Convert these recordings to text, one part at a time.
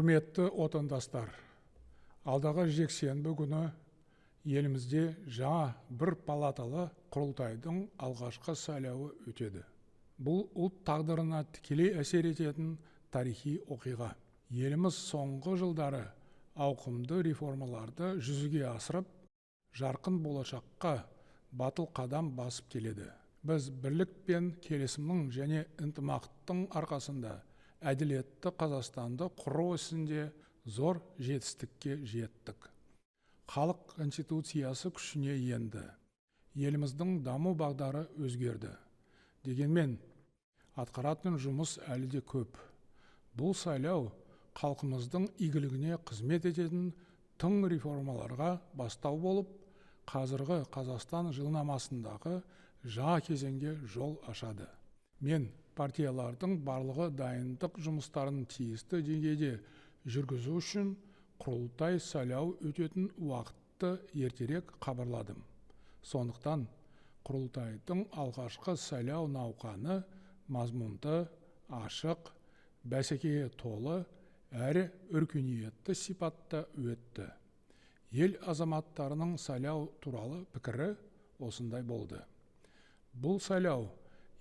Құрметті отандастар, алдағы жексенбі күні елімізде жаңа бір палаталы құрылтайдың алғашқы сайлауы өтеді. Бұл ұлт тағдырына тікелей әсер ететін тарихи оқиға. Еліміз соңғы жылдары ауқымды реформаларды жүзеге асырып, жарқын болашаққа батыл қадам басып келеді. Біз бірлік пен келісімнің және ынтымақтың арқасында әділетті Қазақстанды құру ісінде зор жетістікке жеттік. Халық конституциясы күшіне енді. Еліміздің даму бағдары өзгерді. Дегенмен, атқаратын жұмыс әлі де көп. Бұл сайлау халқымыздың игілігіне қызмет ететін тың реформаларға бастау болып, қазіргі Қазақстан жылнамасындағы жаңа кезеңге жол ашады. Мен партиялардың барлығы дайындық жұмыстарын тиісті деңгейде жүргізу үшін құрылтай сайлау өтетін уақытты ертерек хабарладым. Сондықтан құрылтайдың алғашқы сайлау науқаны мазмұнды, ашық, бәсекеге толы әрі өркениетті сипатта өтті. Ел азаматтарының сайлау туралы пікірі осындай болды. Бұл сайлау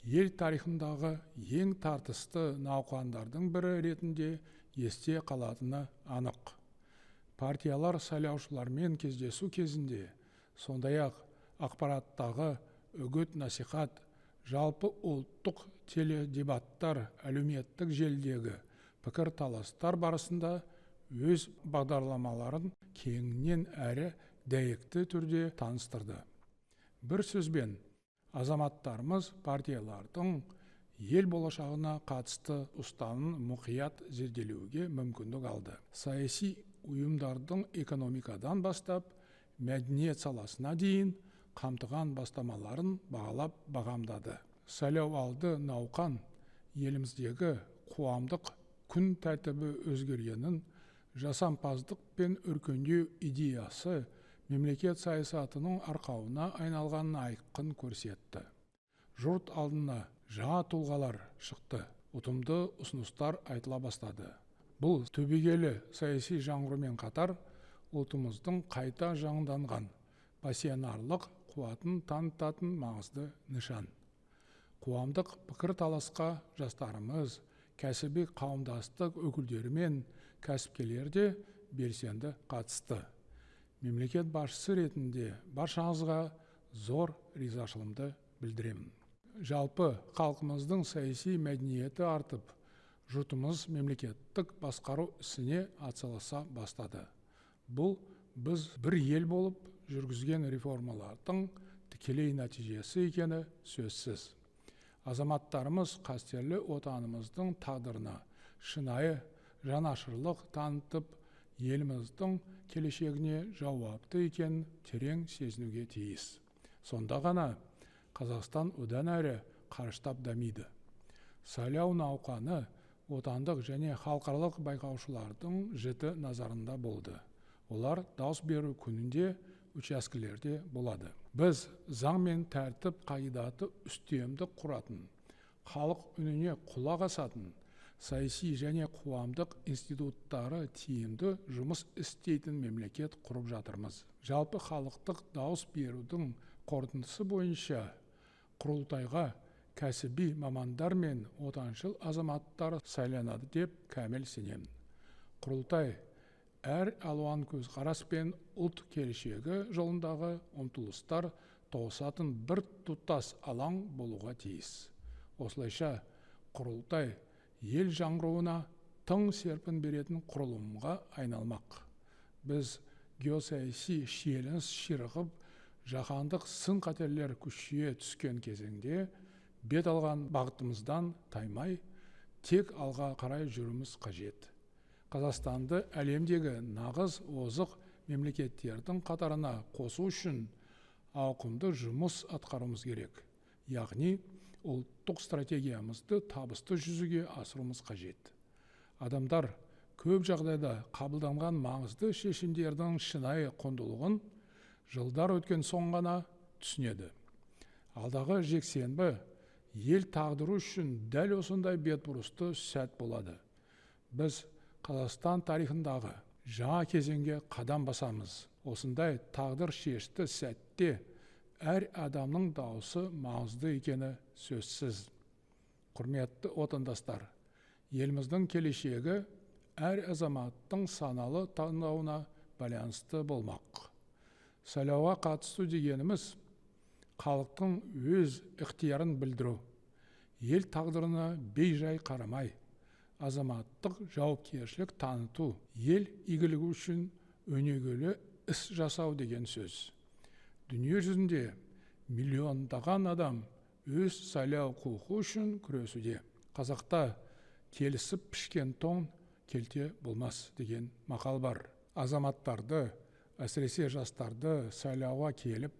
ел тарихындағы ең тартысты науқандардың бірі ретінде есте қалатыны анық. Партиялар сайлаушылармен кездесу кезінде, сондай-ақ ақпараттағы үгіт-насихат, жалпы ұлттық теледебаттар, әлеуметтік желідегі пікір таластар барысында өз бағдарламаларын кеңінен әрі дәйекті түрде таныстырды. Бір сөзбен, азаматтарымыз партиялардың ел болашағына қатысты ұстанымын мұқият зерделеуге мүмкіндік алды. Саяси ұйымдардың экономикадан бастап, мәдениет саласына дейін қамтыған бастамаларын бағалап бағамдады. Сайлау алды науқан еліміздегі қоғамдық күн тәртібі өзгергенін, жасампаздық пен өркендеу идеясы мемлекет саясатының арқауына айналғанын айқын көрсетті. Жұрт алдына жаңа тұлғалар шықты, ұтымды ұсыныстар айтыла бастады. Бұл түбегейлі саяси жаңғырумен қатар ұлтымыздың қайта жаңданған пассионарлық қуатын танытатын маңызды нышан. Қоғамдық пікір таласқа жастарымыз, кәсіби қауымдастық өкілдері мен кәсіпкерлер де белсенді қатысты. Мемлекет басшысы ретінде баршаңызға зор ризашылығымды білдіремін. Жалпы халқымыздың саяси мәдениеті артып, жұртымыз мемлекеттік басқару ісіне атсалыса бастады. Бұл біз бір ел болып жүргізген реформалардың тікелей нәтижесі екені сөзсіз. Азаматтарымыз қастерлі отанымыздың тағдырына шынайы жанашырлық танытып, еліміздің келешегіне жауапты екенін терең сезінуге тиіс. Сонда ғана Қазақстан одан әрі қарыштап дамиды. Сайлау науқаны отандық және халықаралық байқаушылардың жіті назарында болды. Олар дауыс беру күнінде учаскелерде болады. Біз заң мен тәртіп қағидаты үстемдік құратын, халық үніне құлақ асатын, саяси және қоғамдық институттары тиімді жұмыс істейтін мемлекет құрып жатырмыз. Жалпы халықтық дауыс берудің қорытындысы бойынша құрылтайға кәсіби мамандар мен отаншыл азаматтар сайланады деп кәміл сенемін. Құрылтай әр алуан көзқарас пен ұлт келешегі жолындағы ұмтылыстар тоғысатын бір тұтас алаң болуға тиіс. Осылайша құрылтай ел жаңғыруына тың серпін беретін құрылымға айналмақ. Біз геосаяси шиеленіс ширығып, жаһандық сын-қатерлер күшейе түскен кезеңде бет алған бағытымыздан таймай, тек алға қарай жүруіміз қажет. Қазақстанды әлемдегі нағыз озық мемлекеттердің қатарына қосу үшін ауқымды жұмыс атқаруымыз керек. Яғни, ұлттық стратегиямызды табысты жүзеге асыруымыз қажет. Адамдар көп жағдайда қабылданған маңызды шешімдердің шынайы құндылығын жылдар өткен соң ғана түсінеді. Алдағы жексенбі ел тағдыры үшін дәл осындай бетбұрысты сәт болады. Біз Қазақстан тарихындағы жаңа кезеңге қадам басамыз. Осындай тағдыр шешті сәтте әр адамның дауысы маңызды екені сөзсіз. Құрметті отандастар, еліміздің келешегі әр азаматтың саналы таңдауына байланысты болмақ. Сайлауға қатысу дегеніміз халықтың өз ықтиярын білдіру, ел тағдырына бейжай қарамай, азаматтық жауапкершілік таныту, ел игілігі үшін өнегелі іс жасау деген сөз. Дүние жүзінде миллиондаған адам өз сайлау құқығы үшін күресуде. Қазақта келісіп пішкен тон келте болмас деген мақал бар. Азаматтарды, әсіресе жастарды сайлауға келіп,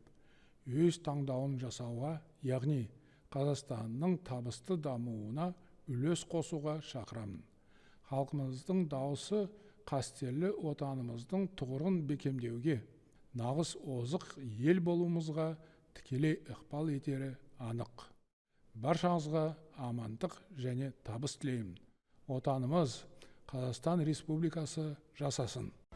өз таңдауын жасауға, яғни Қазақстанның табысты дамуына үлес қосуға шақырамын. Халқымыздың дауысы қастерлі отанымыздың тұғырын бекемдеуге, нағыз озық ел болуымызға тікелей ықпал етері анық. Баршаңызға амандық және табыс тілеймін. Отанымыз Қазақстан Республикасы жасасын.